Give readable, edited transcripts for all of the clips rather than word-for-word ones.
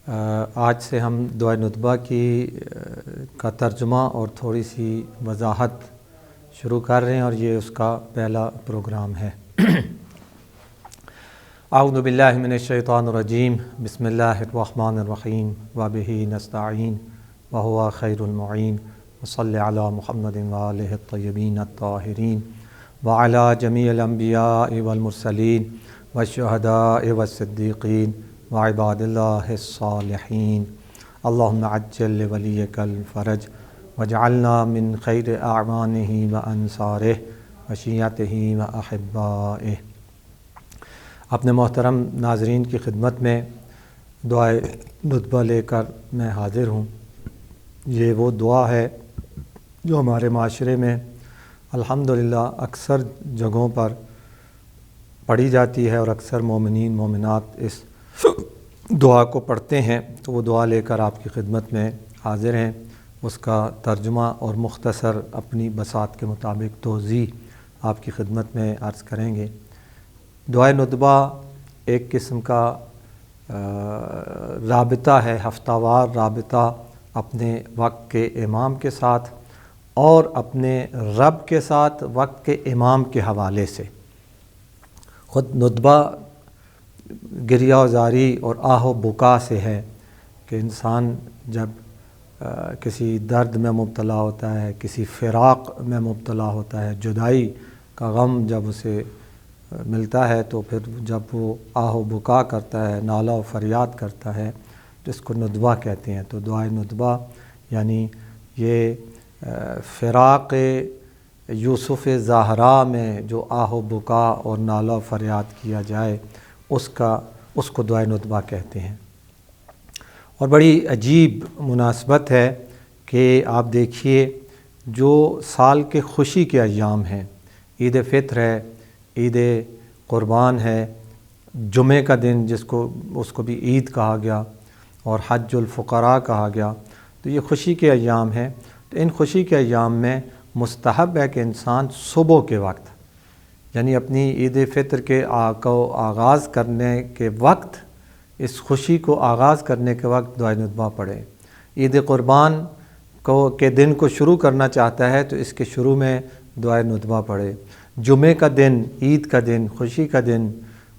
آج سے ہم دعائے ندبہ کا ترجمہ اور تھوڑی سی وضاحت شروع کر رہے ہیں، اور یہ اس کا پہلا پروگرام ہے۔ اعوذ باللہ من الشیطان الرجیم، بسم اللہ الرحمن الرحیم، وبہ نستعین وہو خیر المعین، وصلی علی محمد وآلہ الطیبین الطاہرین وعلی جمیع الانبیاء والمرسلین والشہداء والصدیقین وعباد اللہ الصالحین۔ اللہم عجل لولیک الفرج واجعلنا من خیر اعوانہ وانصارہ وشیعتہ واحبائہ۔ اپنے محترم ناظرین کی خدمت میں دعائے ندبہ لے کر میں حاضر ہوں۔ یہ وہ دعا ہے جو ہمارے معاشرے میں الحمدللہ اکثر جگہوں پر پڑھی جاتی ہے، اور اکثر مومنین مومنات اس دعا کو پڑھتے ہیں، تو وہ دعا لے کر آپ کی خدمت میں حاضر ہیں۔ اس کا ترجمہ اور مختصر اپنی بساط کے مطابق توضیح آپ کی خدمت میں عرض کریں گے۔ دعائے ندبہ ایک قسم کا رابطہ ہے، ہفتہ وار رابطہ اپنے وقت کے امام کے ساتھ اور اپنے رب کے ساتھ وقت کے امام کے حوالے سے۔ خود ندبہ گریہ و زاری اور آہ و بکا سے ہے کہ انسان جب کسی درد میں مبتلا ہوتا ہے، کسی فراق میں مبتلا ہوتا ہے، جدائی کا غم جب اسے ملتا ہے، تو پھر جب وہ آہ و بکا کرتا ہے، نالہ و فریاد کرتا ہے، جس کو ندبہ کہتے ہیں۔ تو دعائے ندبہ یعنی یہ فراق یوسف زہرا میں جو آہ و بکا اور نالہ و فریاد کیا جائے، اس کو دعائے ندبہ کہتے ہیں۔ اور بڑی عجیب مناسبت ہے کہ آپ دیکھیے، جو سال کے خوشی کے ایام ہیں، عید فطر ہے، عید قربان ہے، جمعہ کا دن اس کو بھی عید کہا گیا، اور حج الفقراء کہا گیا، تو یہ خوشی کے ایام ہیں۔ تو ان خوشی کے ایام میں مستحب ہے کہ انسان صبح کے وقت، یعنی اپنی عید فطر کے آغاز کرنے کے وقت، اس خوشی کو آغاز کرنے کے وقت دعائے ندبہ پڑھے۔ عید قربان کے دن کو شروع کرنا چاہتا ہے تو اس کے شروع میں دعائے ندبہ پڑھے۔ جمعہ کا دن، عید کا دن، خوشی کا دن،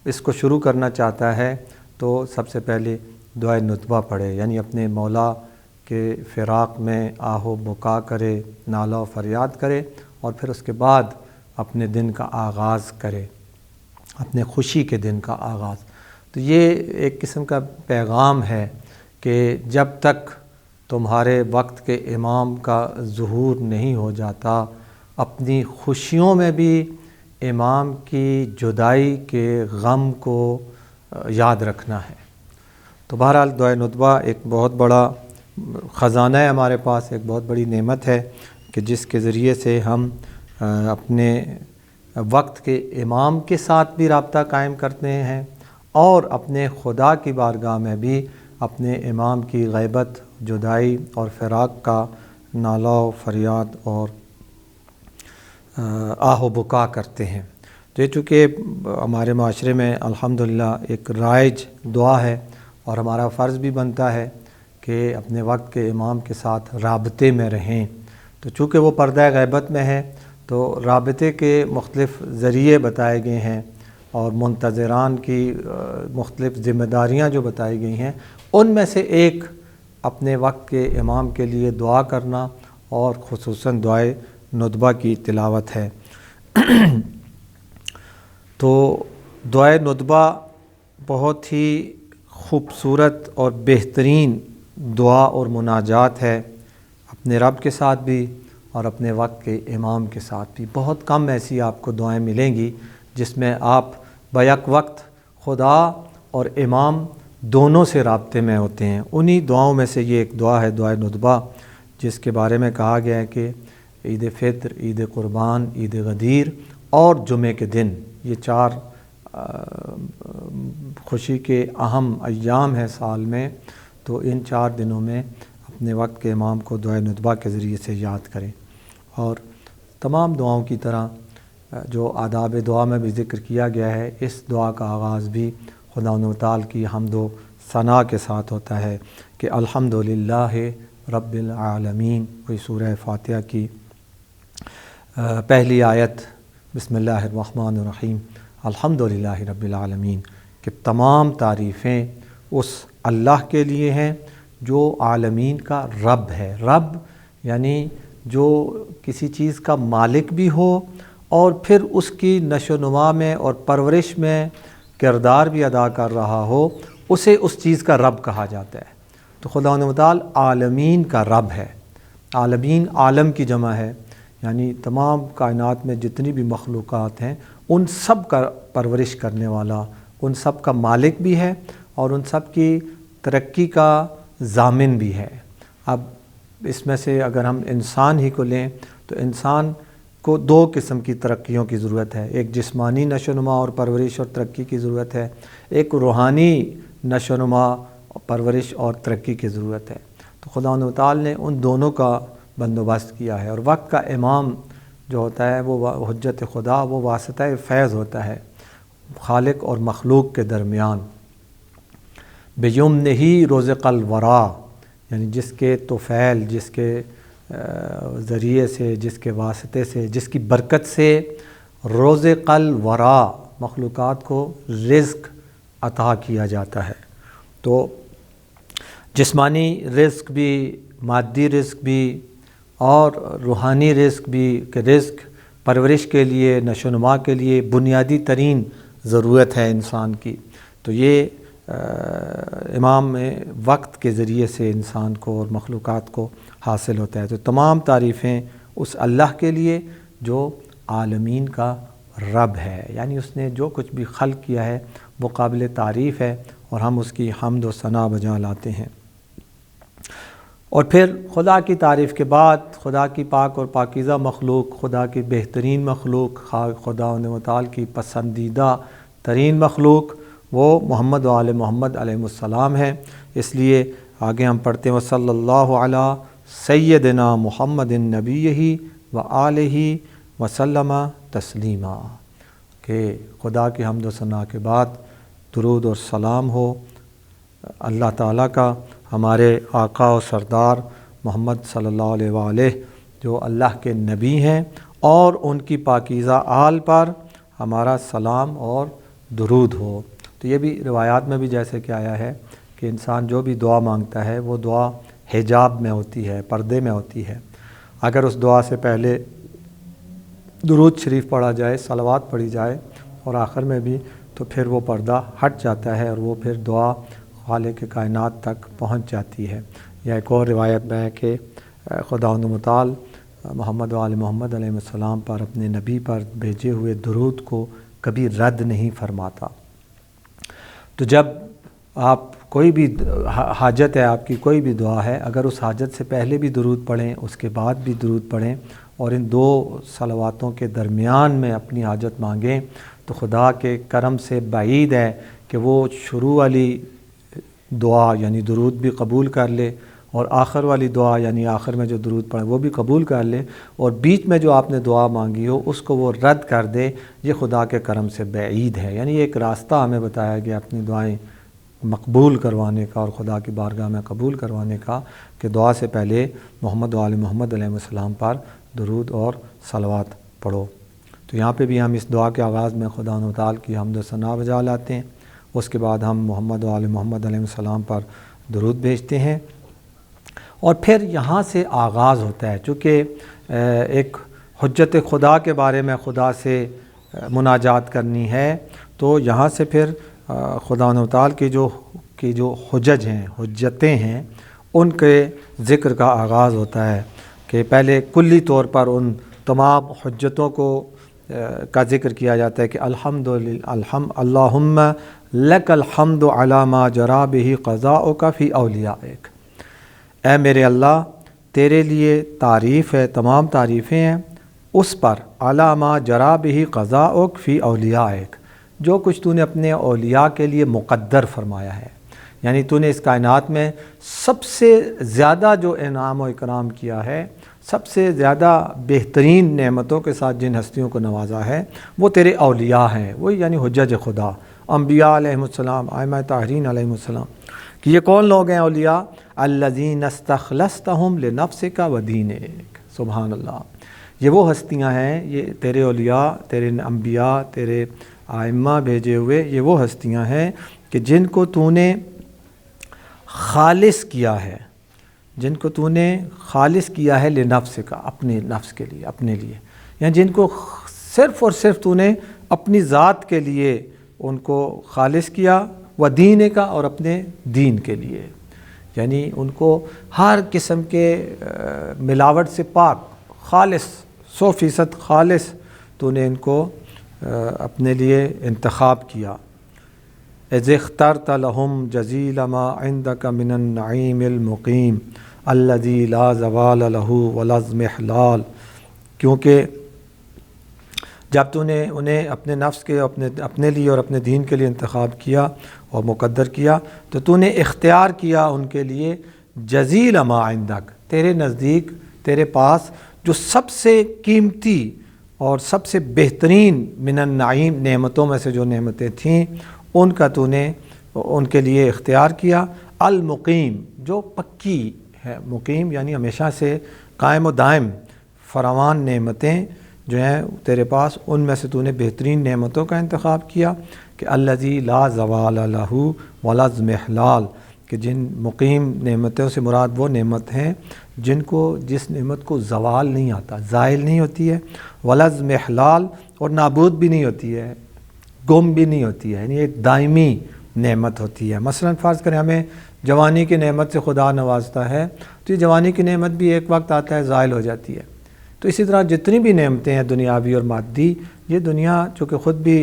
اس کو شروع کرنا چاہتا ہے تو سب سے پہلے دعائے ندبہ پڑھے، یعنی اپنے مولا کے فراق میں آہ و بکا کرے، نالہ و فریاد کرے، اور پھر اس کے بعد اپنے دن کا آغاز کرے، اپنے خوشی کے دن کا آغاز۔ تو یہ ایک قسم کا پیغام ہے کہ جب تک تمہارے وقت کے امام کا ظہور نہیں ہو جاتا، اپنی خوشیوں میں بھی امام کی جدائی کے غم کو یاد رکھنا ہے۔ تو بہرحال دعائے ندبہ ایک بہت بڑا خزانہ ہے ہمارے پاس، ایک بہت بڑی نعمت ہے کہ جس کے ذریعے سے ہم اپنے وقت کے امام کے ساتھ بھی رابطہ قائم کرتے ہیں، اور اپنے خدا کی بارگاہ میں بھی اپنے امام کی غیبت، جدائی اور فراق کا نالہ و فریاد اور آہ و بکا کرتے ہیں۔ تو یہ چونکہ ہمارے معاشرے میں الحمدللہ ایک رائج دعا ہے، اور ہمارا فرض بھی بنتا ہے کہ اپنے وقت کے امام کے ساتھ رابطے میں رہیں۔ تو چونکہ وہ پردہ غیبت میں ہے، تو رابطے کے مختلف ذریعے بتائے گئے ہیں، اور منتظران کی مختلف ذمہ داریاں جو بتائی گئی ہیں، ان میں سے ایک اپنے وقت کے امام کے لیے دعا کرنا، اور خصوصاً دعائے ندبہ کی تلاوت ہے۔ تو دعائے ندبہ بہت ہی خوبصورت اور بہترین دعا اور مناجات ہے، اپنے رب کے ساتھ بھی اور اپنے وقت کے امام کے ساتھ بھی۔ بہت کم ایسی آپ کو دعائیں ملیں گی جس میں آپ بیک وقت خدا اور امام دونوں سے رابطے میں ہوتے ہیں۔ انہی دعاؤں میں سے یہ ایک دعا ہے، دعائے ندبہ، جس کے بارے میں کہا گیا ہے کہ عید فطر، عید قربان، عید غدیر اور جمعے کے دن، یہ 4 خوشی کے اہم ایام ہیں سال میں، تو ان 4 دنوں میں اپنے وقت کے امام کو دعائے ندبہ کے ذریعے سے یاد کریں۔ اور تمام دعاؤں کی طرح جو آداب دعا میں بھی ذکر کیا گیا ہے، اس دعا کا آغاز بھی خداوند تعالیٰ کی حمد و ثنا کے ساتھ ہوتا ہے کہ الحمدللہ رب العالمین۔ وہی سورہ فاتحہ کی پہلی آیت، بسم اللہ الرحمن الرحیم، الحمدللہ رب العالمین، کہ تمام تعریفیں اس اللہ کے لیے ہیں جو عالمین کا رب ہے۔ رب یعنی جو کسی چیز کا مالک بھی ہو اور پھر اس کی نشو و نما میں اور پرورش میں کردار بھی ادا کر رہا ہو، اسے اس چیز کا رب کہا جاتا ہے۔ تو خداوند متعال عالمین کا رب ہے۔ عالمین عالم کی جمع ہے، یعنی تمام کائنات میں جتنی بھی مخلوقات ہیں ان سب کا پرورش کرنے والا، ان سب کا مالک بھی ہے اور ان سب کی ترقی کا ضامن بھی ہے۔ اب اس میں سے اگر ہم انسان ہی کو لیں تو انسان کو دو قسم کی ترقیوں کی ضرورت ہے، ایک جسمانی نشو و نما اور پرورش اور ترقی کی ضرورت ہے، ایک روحانی نشو و نما پرورش اور ترقی کی ضرورت ہے۔ تو خداوند تعالی نے ان دونوں کا بندوبست کیا ہے، اور وقت کا امام جو ہوتا ہے وہ حجت خدا، وہ واسطہ فیض ہوتا ہے خالق اور مخلوق کے درمیان۔ بیمنہ رزق الورا، یعنی جس کے طفیل، جس کے ذریعے سے، جس کے واسطے سے، جس کی برکت سے رزق الورا، مخلوقات کو رزق عطا کیا جاتا ہے۔ تو جسمانی رزق بھی، مادی رزق بھی اور روحانی رزق بھی، کہ رزق پرورش کے لیے، نشو و نما کے لیے بنیادی ترین ضرورت ہے انسان کی۔ تو یہ امام وقت کے ذریعے سے انسان کو اور مخلوقات کو حاصل ہوتا ہے۔ تو تمام تعریفیں اس اللہ کے لیے جو عالمین کا رب ہے، یعنی اس نے جو کچھ بھی خلق کیا ہے وہ قابل تعریف ہے اور ہم اس کی حمد و ثنا بجا لاتے ہیں۔ اور پھر خدا کی تعریف کے بعد خدا کی پاک اور پاکیزہ مخلوق، خدا کی بہترین مخلوق، خدا متعال کی پسندیدہ ترین مخلوق وہ محمد و آل محمد علیہ السلام ہے۔ اس لیے آگے ہم پڑھتے ہیں وصلی اللہ علی سیدنا محمد نبیہ و آلہ وسلم تسلیما، کہ خدا کی حمد و ثنا کے بعد درود اور سلام ہو اللہ تعالیٰ کا ہمارے آقا و سردار محمد صلی اللہ علیہ وآلہ جو اللہ کے نبی ہیں، اور ان کی پاکیزہ آل پر ہمارا سلام اور درود ہو۔ تو یہ بھی روایات میں بھی جیسے کہ آیا ہے کہ انسان جو بھی دعا مانگتا ہے وہ دعا حجاب میں ہوتی ہے، پردے میں ہوتی ہے۔ اگر اس دعا سے پہلے درود شریف پڑھا جائے، صلوات پڑھی جائے اور آخر میں بھی، تو پھر وہ پردہ ہٹ جاتا ہے اور وہ پھر دعا خالق کائنات تک پہنچ جاتی ہے۔ یا ایک اور روایت میں ہے کہ خداوند متعال محمد و آل محمد علیہ السلام پر، اپنے نبی پر بھیجے ہوئے درود کو کبھی رد نہیں فرماتا۔ تو جب آپ کوئی بھی حاجت ہے، آپ کی کوئی بھی دعا ہے، اگر اس حاجت سے پہلے بھی درود پڑھیں، اس کے بعد بھی درود پڑھیں اور ان دو صلواتوں کے درمیان میں اپنی حاجت مانگیں، تو خدا کے کرم سے بعید ہے کہ وہ شروع والی دعا یعنی درود بھی قبول کر لے، اور آخر والی دعا یعنی آخر میں جو درود پڑھے وہ بھی قبول کر لے، اور بیچ میں جو آپ نے دعا مانگی ہو اس کو وہ رد کر دے۔ یہ خدا کے کرم سے بعید ہے۔ یعنی ایک راستہ ہمیں بتایا گیا اپنی دعائیں مقبول کروانے کا اور خدا کی بارگاہ میں قبول کروانے کا، کہ دعا سے پہلے محمد و آل محمد علیہ السلام پر درود اور صلوات پڑھو۔ تو یہاں پہ بھی ہم اس دعا کے آغاز میں خدا تعالی کی حمد و ثنا بجا لاتے ہیں، اس کے بعد ہم محمد و آل محمد علیہ السلام پر درود بھیجتے ہیں، اور پھر یہاں سے آغاز ہوتا ہے۔ چونکہ ایک حجت خدا کے بارے میں خدا سے مناجات کرنی ہے، تو یہاں سے پھر خدا تعالی کی جو حجج ہیں، حجتیں ہیں، ان کے ذکر کا آغاز ہوتا ہے، کہ پہلے کلی طور پر ان تمام حجتوں کا ذکر کیا جاتا ہے کہ اللہم لک الحمد علی ما جرا بہ قضاؤک فی اولیائک، اے میرے اللہ تیرے لیے تعریف ہے، تمام تعریفیں ہیں اس پر علی ما جرا بہ قضاؤک فی اولیائک، جو کچھ تو نے اپنے اولیاء کے لیے مقدر فرمایا ہے۔ یعنی تو نے اس کائنات میں سب سے زیادہ جو انعام و اکرام کیا ہے، سب سے زیادہ بہترین نعمتوں کے ساتھ جن ہستیوں کو نوازا ہے، وہ تیرے اولیاء ہیں، وہ یعنی حجج خدا، انبیاء علیہم السلام، ائمہ طاہرین علیہم السلام، کہ یہ کون لوگ ہیں اولیاء؟ الذین استخلصتہم لنفسک ودینک، سبحان اللہ، یہ وہ ہستیاں ہیں، یہ تیرے اولیاء، تیرے انبیاء، تیرے ائمہ بھیجے ہوئے، یہ وہ ہستیاں ہیں کہ جن کو تو نے خالص کیا ہے، جن کو تو نے خالص کیا ہے لنفس کا، اپنے نفس کے لیے، اپنے لیے، یعنی جن کو صرف اور صرف تو نے اپنی ذات کے لیے ان کو خالص کیا، و دین کا، اور اپنے دین کے لیے، یعنی ان کو ہر قسم کے ملاوٹ سے پاک، خالص، 100% خالص تو نے ان کو اپنے لیے انتخاب کیا۔ اذ اخترت لهم جزیل ما عندك من النعیم المقیم الذی لا زوال له ولا اضمحلال، کیونکہ جب تو نے انہیں اپنے نفس کے، اپنے لیے اور اپنے دین کے لیے انتخاب کیا اور مقدر کیا، تو نے اختیار کیا ان کے لیے جزیل ما عندک، تیرے نزدیک، تیرے پاس جو سب سے قیمتی اور سب سے بہترین من النعیم، نعمتوں میں سے جو نعمتیں تھیں ان کا تو نے ان کے لیے اختیار کیا، المقیم، جو پکی ہے، مقیم یعنی ہمیشہ سے قائم و دائم فراوان نعمتیں جو ہیں تیرے پاس، ان میں سے تو نے بہترین نعمتوں کا انتخاب کیا کہ الذی لا زوال لہ ولا اضمحلال، کہ جن مقیم نعمتوں سے مراد وہ نعمت ہیں جس نعمت کو زوال نہیں آتا، زائل نہیں ہوتی ہے، ولا اضمحلال، اور نابود بھی نہیں ہوتی ہے، گم بھی نہیں ہوتی ہے، یعنی ایک دائمی نعمت ہوتی ہے۔ مثلا فرض کریں ہمیں جوانی کی نعمت سے خدا نوازتا ہے، تو یہ جوانی کی نعمت بھی ایک وقت آتا ہے زائل ہو جاتی ہے۔ تو اسی طرح جتنی بھی نعمتیں ہیں دنیاوی اور مادی، یہ دنیا چونکہ خود بھی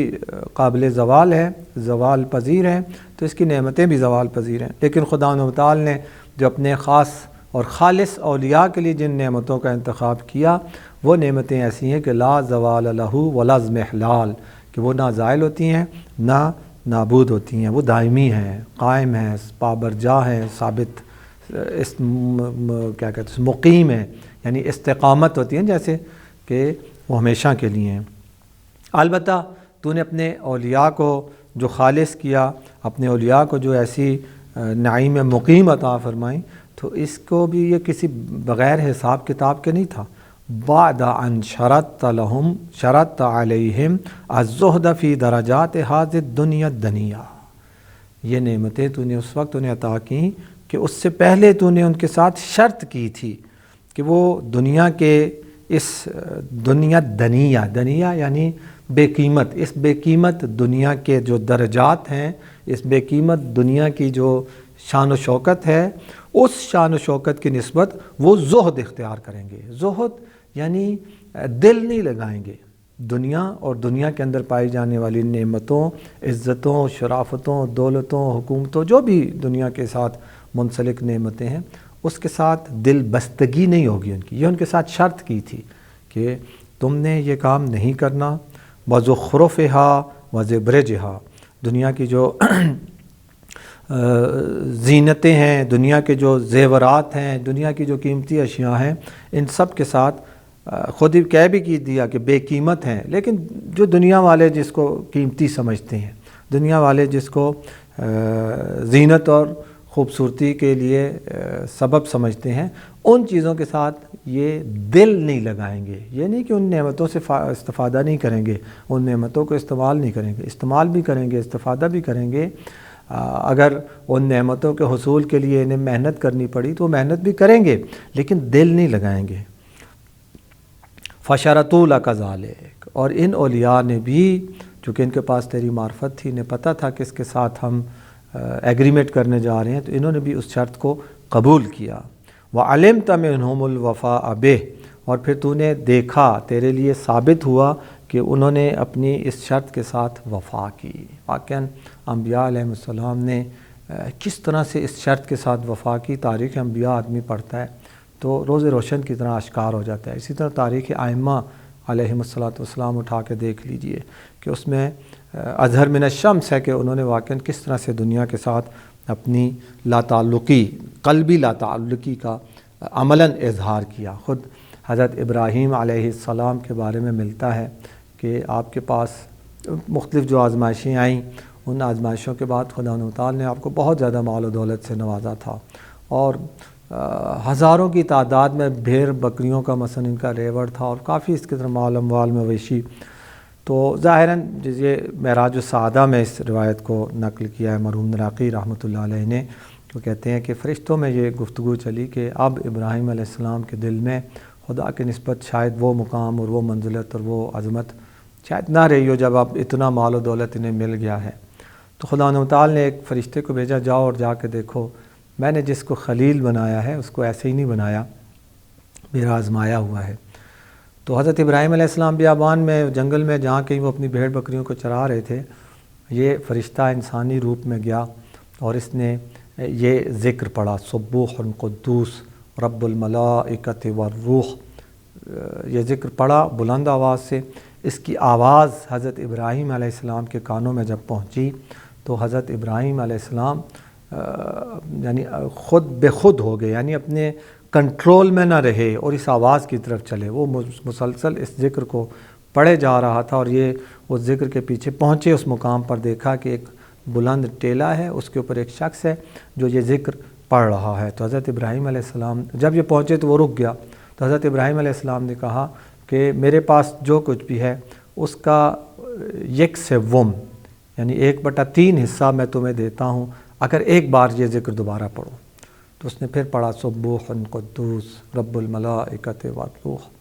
قابل زوال ہے، زوال پذیر ہے، تو اس کی نعمتیں بھی زوال پذیر ہیں، لیکن خدا و تعالی نے جو اپنے خاص اور خالص اولیاء کے لیے جن نعمتوں کا انتخاب کیا، وہ نعمتیں ایسی ہیں کہ لا زوال لہ ولا اضمحلال، کہ وہ نہ زائل ہوتی ہیں نہ نابود ہوتی ہیں، وہ دائمی ہیں، قائم ہیں، پابرجا ہیں، ثابت، کیا کہتے ہیں، مقیم ہیں، یعنی استقامت ہوتی ہیں، جیسے کہ وہ ہمیشہ کے لیے ہیں۔ البتہ تو نے اپنے اولیاء کو جو خالص کیا، اپنے اولیاء کو جو ایسی نعیم مقیم عطا فرمائیں، تو اس کو بھی یہ کسی بغیر حساب کتاب کے نہیں تھا۔ بعد ان شرطت لهم شرطت علیہم الزہد فی درجات هذه الدنیا الدنیا، یہ نعمتیں تو نے اس وقت انہیں عطا کیں کہ اس سے پہلے تو نے ان کے ساتھ شرط کی تھی کہ وہ دنیا کے اس دنیا دنیا، دنیا یعنی بے قیمت، اس بے قیمت دنیا کے جو درجات ہیں، اس بے قیمت دنیا کی جو شان و شوکت ہے، اس شان و شوکت کی نسبت وہ زہد اختیار کریں گے۔ زہد یعنی دل نہیں لگائیں گے، دنیا اور دنیا کے اندر پائی جانے والی نعمتوں، عزتوں، شرافتوں، دولتوں، حکومتوں، جو بھی دنیا کے ساتھ منسلک نعمتیں ہیں، اس کے ساتھ دل بستگی نہیں ہوگی ان کی۔ یہ ان کے ساتھ شرط کی تھی کہ تم نے یہ کام نہیں کرنا، وَزُخْرُفِهَا وَزِبْرِجِهَا، دنیا کی جو زینتیں ہیں، دنیا کے جو زیورات ہیں، دنیا کی جو قیمتی اشیاء ہیں، ان سب کے ساتھ خود ہی کہہ بھی کی دیا کہ بے قیمت ہیں، لیکن جو دنیا والے جس کو قیمتی سمجھتے ہیں، دنیا والے جس کو زینت اور خوبصورتی کے لیے سبب سمجھتے ہیں، ان چیزوں کے ساتھ یہ دل نہیں لگائیں گے۔ یہ نہیں کہ ان نعمتوں سے استفادہ نہیں کریں گے، ان نعمتوں کو استعمال نہیں کریں گے، استعمال بھی کریں گے، استفادہ بھی کریں گے۔ اگر ان نعمتوں کے حصول کے لیے انہیں محنت کرنی پڑی تو محنت بھی کریں گے، لیکن دل نہیں لگائیں گے۔ فَشَرَطُوا لَكَ ذَلِكَ، اور ان اولیاء نے بھی، چونکہ ان کے پاس تیری معرفت تھی، انہیں پتہ تھا کہ اس کے ساتھ ہم ایگریمنٹ کرنے جا رہے ہیں، تو انہوں نے بھی اس شرط کو قبول کیا۔ وَعَلِمْتَ مِنْهُمُ الْوَفَاءَ بِهِ، اور پھر تو نے دیکھا، تیرے لیے ثابت ہوا کہ انہوں نے اپنی اس شرط کے ساتھ وفا کی۔ واقعاً انبیاء علیہ السلام نے کس طرح سے اس شرط کے ساتھ وفا کی، تاریخ انبیاء آدمی پڑھتا ہے تو روز روشن کی طرح اشکار ہو جاتا ہے۔ اسی طرح تاریخ ائمہ علیہ السلام اٹھا کے دیکھ لیجئے کہ اس میں اظہر من الشمس ہے کہ انہوں نے واقعاً کس طرح سے دنیا کے ساتھ اپنی لا تعلقی، قلبی لا تعلقی کا عملاً اظہار کیا۔ خود حضرت ابراہیم علیہ السلام کے بارے میں ملتا ہے کہ آپ کے پاس مختلف جو آزمائشیں آئیں، ان آزمائشوں کے بعد خدا و تعالی نے آپ کو بہت زیادہ مال و دولت سے نوازا تھا، اور ہزاروں کی تعداد میں بھیڑ بکریوں کا مثلا ان کا ریوڑ تھا، اور کافی اس کے طرح مال اموال مویشی۔ تو ظاہراً یہ معراج السعادہ میں اس روایت کو نقل کیا ہے مرحوم نراقی رحمۃ اللہ علیہ نے، جو کہتے ہیں کہ فرشتوں میں یہ گفتگو چلی کہ اب ابراہیم علیہ السلام کے دل میں خدا کی نسبت شاید وہ مقام اور وہ منزلت اور وہ عظمت شاید نہ رہی ہو جب اب اتنا مال و دولت انہیں مل گیا ہے۔ تو خدا و تعالی نے ایک فرشتے کو بھیجا، جاؤ اور جا کے دیکھو میں نے جس کو خلیل بنایا ہے اس کو ایسے ہی نہیں بنایا، میرا آزمایا ہوا ہے۔ تو حضرت ابراہیم علیہ السلام بیابان میں جنگل میں جہاں کہیں وہ اپنی بھیڑ بکریوں کو چرا رہے تھے، یہ فرشتہ انسانی روپ میں گیا اور اس نے یہ ذکر پڑھا، سبوح قدوس رب الملائکۃ والروح، یہ ذکر پڑھا بلند آواز سے۔ اس کی آواز حضرت ابراہیم علیہ السلام کے کانوں میں جب پہنچی تو حضرت ابراہیم علیہ السلام یعنی خود بے خود ہو گئے، یعنی اپنے کنٹرول میں نہ رہے اور اس آواز کی طرف چلے۔ وہ مسلسل اس ذکر کو پڑھے جا رہا تھا، اور یہ اس ذکر کے پیچھے پہنچے اس مقام پر، دیکھا کہ ایک بلند ٹیلا ہے، اس کے اوپر ایک شخص ہے جو یہ ذکر پڑھ رہا ہے۔ تو حضرت ابراہیم علیہ السلام جب یہ پہنچے تو وہ رک گیا۔ تو حضرت ابراہیم علیہ السلام نے کہا کہ میرے پاس جو کچھ بھی ہے اس کا 1/7 یعنی 1/3 حصہ میں تمہیں دیتا ہوں اگر ایک بار یہ ذکر دوبارہ پڑھو۔ تو اس نے پھر پڑھا سبوح قدوس رب الملائکۃ والروح۔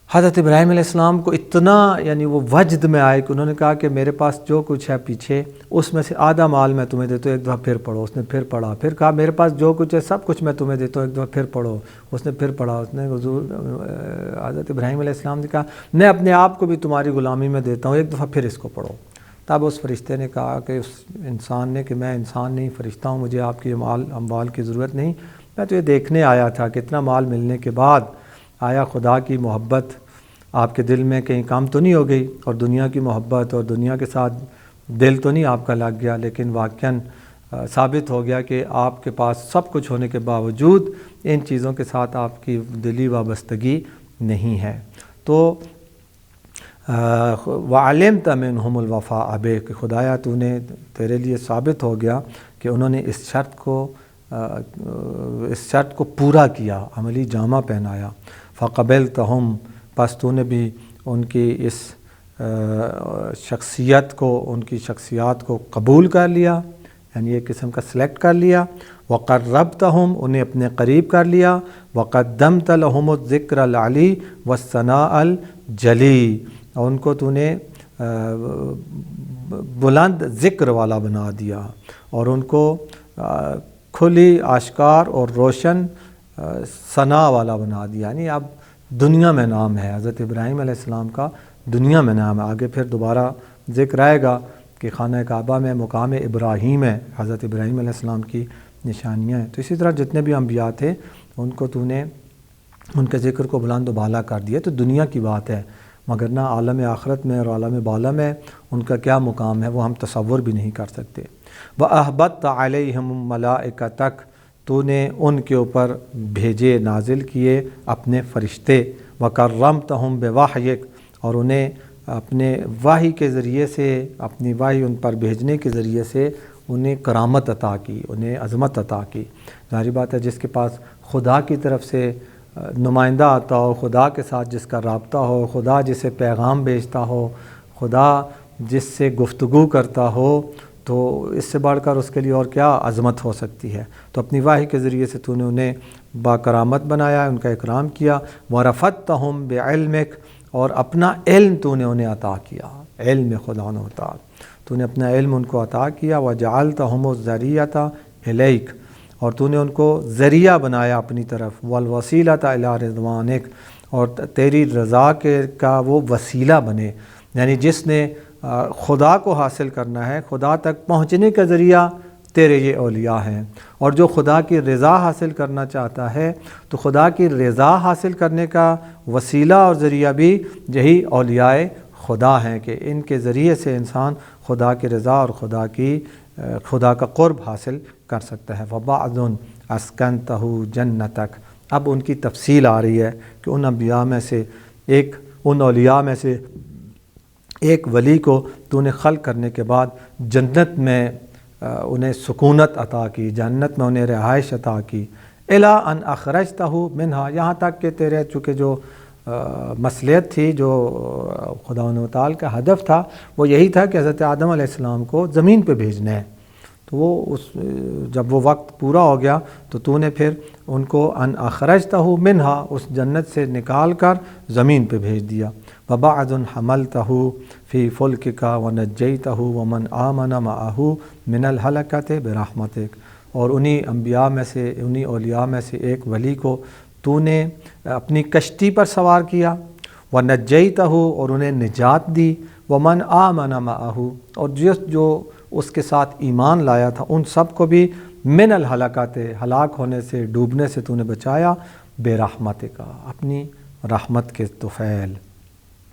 حضرت ابراہیم علیہ السلام کو اتنا یعنی وہ وجد میں آئے کہ انہوں نے کہا کہ میرے پاس جو کچھ ہے پیچھے اس میں سے آدھا مال میں تمہیں دیتا ہوں، ایک دفعہ پھر پڑھو۔ اس نے پھر پڑھا، پھر کہا میرے پاس جو کچھ ہے سب کچھ میں تمہیں دیتا ہوں، ایک دفعہ پھر پڑھو۔ اس نے پھر پڑھا۔ اس نے حضرت ابراہیم علیہ السلام نے کہا میں اپنے آپ کو بھی تمہاری غلامی میں دیتا ہوں، ایک دفعہ پھر اس کو پڑھو۔ تب اس فرشتے نے کہا کہ اس انسان نے کہ میں انسان نہیں فرشتہ ہوں، مجھے آپ کی مال اموال کی ضرورت نہیں، میں تو یہ دیکھنے آیا تھا کہ اتنا مال ملنے کے بعد آیا خدا کی محبت آپ کے دل میں کہیں کام تو نہیں ہو گئی، اور دنیا کی محبت اور دنیا کے ساتھ دل تو نہیں آپ کا لگ گیا، لیکن واقعاً ثابت ہو گیا کہ آپ کے پاس سب کچھ ہونے کے باوجود ان چیزوں کے ساتھ آپ کی دلی وابستگی نہیں ہے۔ تو وَعَلِمْتَ مِنْهُمُ الْوَفَاءَ بِكَ کہ خدایا تو نے تیرے لیے ثابت ہو گیا کہ انہوں نے اس شرط کو پورا کیا، عملی جامہ پہنایا۔ فَقَبِلْتَهُمْ پس تو نے بھی ان کی اس شخصیت کو، ان کی شخصیات کو قبول کر لیا، یعنی ایک قسم کا سلیکٹ کر لیا۔ وَقَرَّبْتَهُمْ انہیں اپنے قریب کر لیا۔ وَقَدَّمْتَ لَهُمُ الذِّكْرَ الْعَلِيَّ وَالثَّنَاءَ الْجَلِيَّ اور ان کو تو نے بلند ذکر والا بنا دیا اور ان کو کھلی آشکار اور روشن ثنا والا بنا دیا، یعنی اب دنیا میں نام ہے حضرت ابراہیم علیہ السلام کا، دنیا میں نام ہے۔ آگے پھر دوبارہ ذکر آئے گا کہ خانہ کعبہ میں مقام ابراہیم ہے، حضرت ابراہیم علیہ السلام کی نشانیاں ہیں۔ تو اسی طرح جتنے بھی انبیاء تھے ان کو تو نے ان کے ذکر کو بلند و بالا کر دیا۔ تو دنیا کی بات ہے، مگر نہ عالم آخرت میں اور عالم بالا میں ان کا کیا مقام ہے وہ ہم تصور بھی نہیں کر سکتے۔ وَأَهْبَطْتَ عَلَيْهِمُ الْمَلَائِكَةَ تو نے ان کے اوپر بھیجے نازل کیے اپنے فرشتے۔ وَكَرَّمْتَهُمْ بِوَحْيِكَ اور انہیں اپنے وحی کے ذریعے سے، اپنی وحی ان پر بھیجنے کے ذریعے سے انہیں کرامت عطا کی، انہیں عظمت عطا کی۔ ظاہری بات ہے جس کے پاس خدا کی طرف سے نمائندہ آتا ہو، خدا کے ساتھ جس کا رابطہ ہو، خدا جسے پیغام بھیجتا ہو، خدا جس سے گفتگو کرتا ہو، تو اس سے بڑھ کر اس کے لیے اور کیا عظمت ہو سکتی ہے۔ تو اپنی وحی کے ذریعے سے تو نے انہیں باکرامت بنایا، ان کا اکرام کیا۔ وَرَفَعْتَهُمْ بِعِلْمِكَ اور اپنا علم تو نے انہیں عطا کیا، علم خدا و تعالی تو نے اپنا علم ان کو عطا کیا۔ وَجَعَلْتَهُمُ الذَّرِيَّةَ إِلَيْكَ اور تو نے ان کو ذریعہ بنایا اپنی طرف۔ وَالْوَسِيلَةَ إِلَىٰ رِضْوَانِكَ اور تیری رضا کا وہ وسیلہ بنے، یعنی جس نے خدا کو حاصل کرنا ہے، خدا تک پہنچنے کا ذریعہ تیرے یہ اولیاء ہیں، اور جو خدا کی رضا حاصل کرنا چاہتا ہے تو خدا کی رضا حاصل کرنے کا وسیلہ اور ذریعہ بھی یہی اولیاء خدا ہیں کہ ان کے ذریعے سے انسان خدا کی رضا اور خدا کا قرب حاصل کر سکتا ہے۔ وَبَعْضٌ أَسْكَنْتَهُ جَنَّتَكَ اب ان کی تفصیل آ رہی ہے کہ ان انبیاء میں سے ایک، ان اولیاء میں سے ایک ولی کو تو نے خلق کرنے کے بعد جنت میں انہیں سکونت عطا کی، جنت میں انہیں رہائش عطا کی، الا ان اخرجتہ منہا، یہاں تک کہ تیرے چونکہ جو مصلحت تھی، جو خدا و تعالی کا ہدف تھا وہ یہی تھا کہ حضرت آدم علیہ السلام کو زمین پہ بھیجنا ہے، تو وہ جب وہ وقت پورا ہو گیا تو نے پھر ان کو ان اخرجتہ منہا، اس جنت سے نکال کر زمین پہ بھیج دیا۔ وبعد حملتہ فی فلکک ونجیتہ ومن آمن معہ من الہلکۃ برحمتک، اور انہی انبیاء میں سے، انہی اولیاء میں سے ایک ولی کو تو نے اپنی کشتی پر سوار کیا، ونجیتہ، اور انہیں نجات دی، ومن آمن معہ، اور جو اس کے ساتھ ایمان لایا تھا ان سب کو بھی من الہلکۃ، ہلاک ہونے سے، ڈوبنے سے تو نے بچایا، برحمتک، اپنی رحمت کے طفیل۔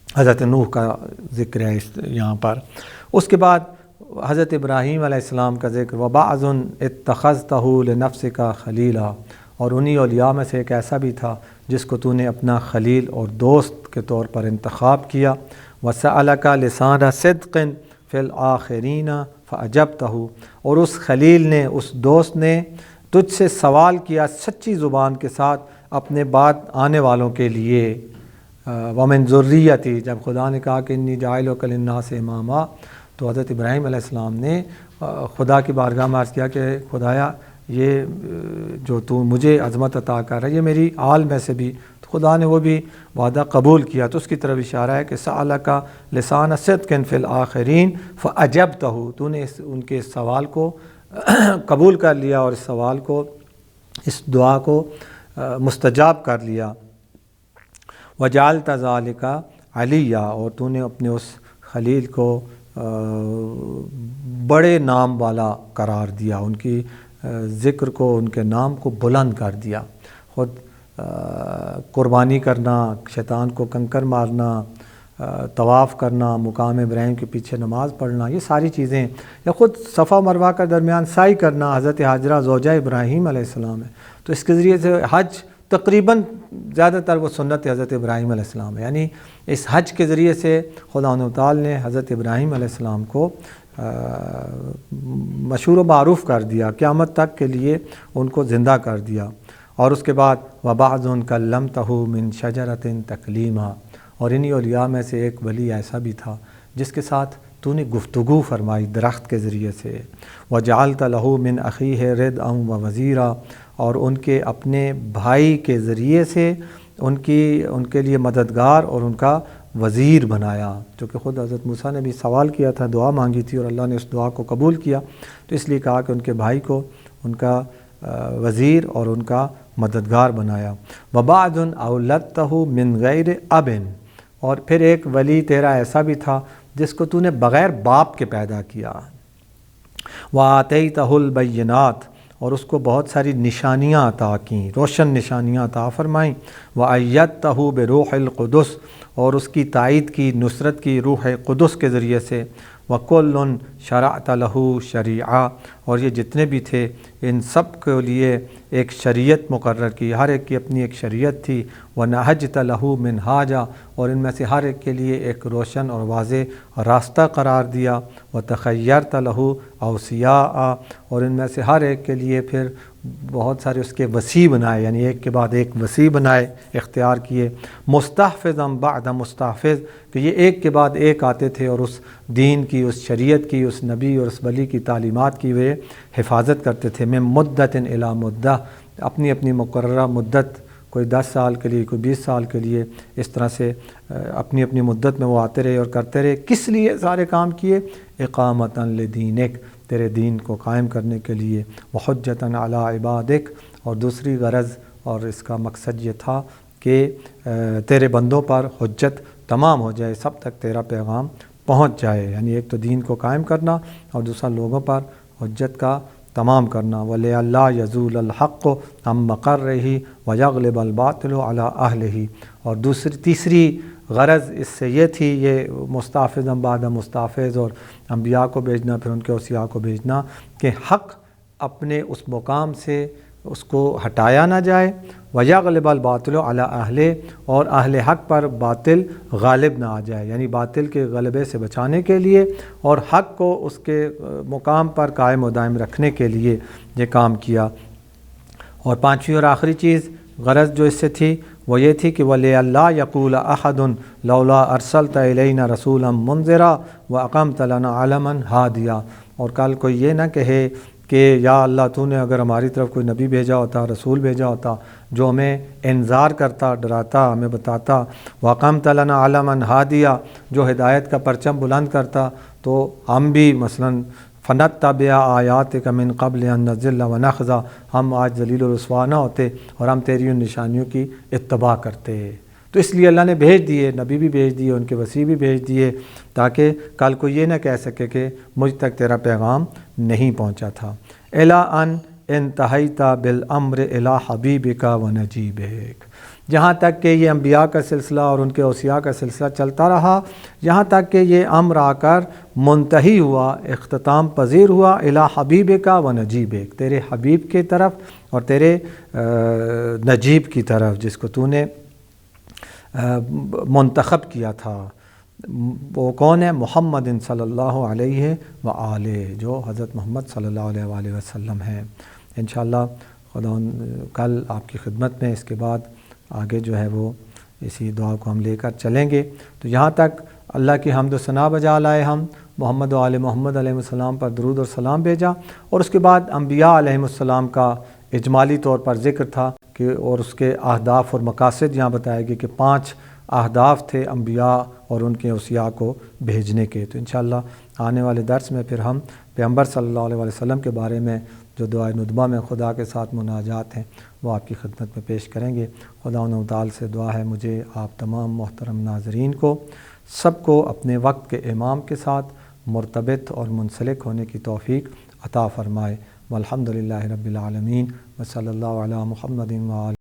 حضرت نوح کا ذکر ہے یہاں پر۔ اس کے بعد حضرت ابراہیم علیہ السلام کا ذکر، وبعض اتخذتہ لنفسک خلیلا، اور انہی اولیاء میں سے ایک ایسا بھی تھا جس کو تو نے اپنا خلیل اور دوست کے طور پر انتخاب کیا، وسألک لسان صدق فی الآخرین فأجبتہ، اور اس خلیل نے، اس دوست نے تجھ سے سوال کیا سچی زبان کے ساتھ اپنے بعد آنے والوں کے لیے، ومن ذریتی، جب خدا نے کہا کہ انی جاعلک للناس اماما، تو حضرت ابراہیم علیہ السلام نے خدا کی بارگاہ میں عرض کیا کہ خدایا یہ جو تو مجھے عظمت عطا کر رہا ہے یہ میری آل میں سے بھی، تو خدا نے وہ بھی وعدہ قبول کیا، تو اس کی طرف اشارہ ہے کہ سألک لسان صدق فی الآخرین فأجبتہ، تو نے ان کے اس سوال کو قبول کر لیا اور اس سوال کو، اس دعا کو مستجاب کر لیا۔ وجعلت ذلک علیہ، اور تو نے اپنے اس خلیل کو بڑے نام والا قرار دیا، ان کی ذکر کو، ان کے نام کو بلند کر دیا۔ خود قربانی کرنا، شیطان کو کنکر مارنا، طواف کرنا، مقام ابراہیم کے پیچھے نماز پڑھنا، یہ ساری چیزیں، یا خود صفا مروہ کا درمیان سعی کرنا، حضرت حاجرہ زوجہ ابراہیم علیہ السلام ہے، تو اس کے ذریعے سے حج تقریباً زیادہ تر وہ سنت حضرت ابراہیم علیہ السلام ہے، یعنی اس حج کے ذریعے سے خدا تعالی نے حضرت ابراہیم علیہ السلام کو مشہور و معروف کر دیا، قیامت تک کے لیے ان کو زندہ کر دیا۔ اور اس کے بعد وبعض کلمتہ من شجرۃ تکلیما، اور انہی اولیاء میں سے ایک ولی ایسا بھی تھا جس کے ساتھ تو نے گفتگو فرمائی درخت کے ذریعے سے، وجعلت لہ من اخیہ ردءا ووزیرا، اور ان کے اپنے بھائی کے ذریعے سے ان کے لیے مددگار اور ان کا وزیر بنایا، چونکہ خود حضرت موسیٰ نے بھی سوال کیا تھا، دعا مانگی تھی اور اللہ نے اس دعا کو قبول کیا، تو اس لیے کہا کہ ان کے بھائی کو ان کا وزیر اور ان کا مددگار بنایا۔ وبعض اولدتہ من غیر اب، اور پھر ایک ولی تیرا ایسا بھی تھا جس کو تو نے بغیر باپ کے پیدا کیا۔ وآتیتہ البینات، اور اس کو بہت ساری نشانیاں عطا کیں، روشن نشانیاں عطا فرمائیں۔ وأیدتہ بروح القدس، اور اس کی تائید کی، نصرت کی روح قدس کے ذریعے سے۔ وَكُلٌّ شَرَعْتَ لَهُ شَرِيعَةً، اور یہ جتنے بھی تھے ان سب کے لیے ایک شریعت مقرر کی، ہر ایک کی اپنی ایک شریعت تھی۔ وَنَهَجْتَ لَهُ مِنْهَاجًا، اور ان میں سے ہر ایک کے لیے ایک روشن اور واضح راستہ قرار دیا۔ وَتَخَيَّرْتَ لَهُ أَوْصِيَاءَ، اور ان میں سے ہر ایک کے لیے پھر بہت سارے اس کے وصی بنائے، یعنی ایک کے بعد ایک وصی بنائے، اختیار کیے۔ مستحفظا بعد مستحفظ، کہ یہ ایک کے بعد ایک آتے تھے اور اس دین کی، اس شریعت کی، اس نبی اور اس ولی کی تعلیمات کی وہ حفاظت کرتے تھے۔ من مدت الی مدہ، اپنی اپنی مقررہ مدت، کوئی 10 سال کے لیے، کوئی 20 سال کے لیے، اس طرح سے اپنی اپنی مدت میں وہ آتے رہے اور کرتے رہے۔ کس لیے سارے کام کیے؟ اقامتا لدینک، تیرے دین کو قائم کرنے کے لیے، وحجتا علی عبادک، اور دوسری غرض اور اس کا مقصد یہ تھا کہ تیرے بندوں پر حجت تمام ہو جائے، سب تک تیرا پیغام پہنچ جائے، یعنی ایک تو دین کو قائم کرنا اور دوسرا لوگوں پر حجت کا تمام کرنا۔ وَلِئَلَّا يَزُولَ الْحَقُّ عَن مَّقَرِّهِ وَيَغْلِبَ الْبَاطِلُ عَلَىٰ أَهْلِهِ، اور تیسری غرض اس سے یہ تھی، یہ مستحفظ بعد مستحفظ اور انبیاء کو بھیجنا، پھر ان کے اوصیاء کو بھیجنا، کہ حق اپنے اس مقام سے اس کو ہٹایا نہ جائے، وَيَغْلِبَ الْبَاطِلُ عَلَىٰ أَهْلِهِ، اور اہل حق پر باطل غالب نہ آ جائے، یعنی باطل کے غلبے سے بچانے کے لیے اور حق کو اس کے مقام پر قائم و دائم رکھنے کے لیے یہ کام کیا۔ اور پانچویں اور آخری چیز غرض جو اس سے تھی وہ یہ تھی کہ وَلِأَلَّا يَقُولَ أَحَدٌ لَوْلَا أَرْسَلْتَ إِلَيْنَا رَسُولًا مُنذِرًا وَأَقَمْتَ لَنَا عَلَمًا هَادِيًا، اور کل کوئی یہ نہ کہے کہ یا اللہ تو نے اگر ہماری طرف کوئی نبی بھیجا ہوتا، رسول بھیجا ہوتا جو ہمیں انذار کرتا، ڈراتا، ہمیں بتاتا، وَأَقَمْتَ لَنَا عَلَمًا هَادِيًا، جو ہدایت کا پرچم بلند کرتا، تو ہم بھی مثلاً فَنَتَّبِعَ آیَاتِکَ مِن قَبْلِ أَن نَّذِلَّ وَنَخْزَىٰ، ہم آج ذلیل و رسوا نہ ہوتے اور ہم تیری ان نشانیوں کی اتباع کرتے۔ تو اس لیے اللہ نے بھیج دیے، نبی بھی بھیج دیے، ان کے وصی بھی بھیج دیے، تاکہ کل کو یہ نہ کہہ سکے کہ مجھ تک تیرا پیغام نہیں پہنچا تھا۔ إِلَىٰ أَنْ انتہیت بالامر الی حبیبک و نجیبک، جہاں تک کہ یہ انبیاء کا سلسلہ اور ان کے اوصیاء کا سلسلہ چلتا رہا، یہاں تک کہ یہ امر آ کر منتہی ہوا، اختتام پذیر ہوا، الی حبیبک و نجیبک، تیرے حبیب کی طرف اور تیرے نجیب کی طرف، جس کو تو نے منتخب کیا تھا۔ وہ کون ہے؟ محمد صلی اللہ علیہ وآلہ، جو حضرت محمد صلی اللہ علیہ وآلہ وسلم ہیں۔ انشاءاللہ خدا کل آپ کی خدمت میں اس کے بعد آگے جو ہے وہ اسی دعا کو ہم لے کر چلیں گے۔ تو یہاں تک اللہ کی حمد و ثنا بجا لائے ہم، محمد و آل محمد علیہ السلام پر درود اور سلام بھیجا، اور اس کے بعد انبیاء علیہ السلام کا اجمالی طور پر ذکر تھا کہ اور اس کے اہداف اور مقاصد یہاں بتائے گئے کہ 5 اہداف تھے انبیاء اور ان کے اوصیاء کو بھیجنے کے۔ تو انشاءاللہ آنے والے درس میں پھر ہم پیغمبر صلی اللہ علیہ وسلم کے بارے میں جو دعائے ندبہ میں خدا کے ساتھ مناجات ہیں وہ آپ کی خدمت میں پیش کریں گے۔ خدا و تعالی سے دعا ہے مجھے، آپ تمام محترم ناظرین کو، سب کو اپنے وقت کے امام کے ساتھ مرتبط اور منسلک ہونے کی توفیق عطا فرمائے۔ والحمدللہ رب العالمین، وصلی اللہ علی محمد و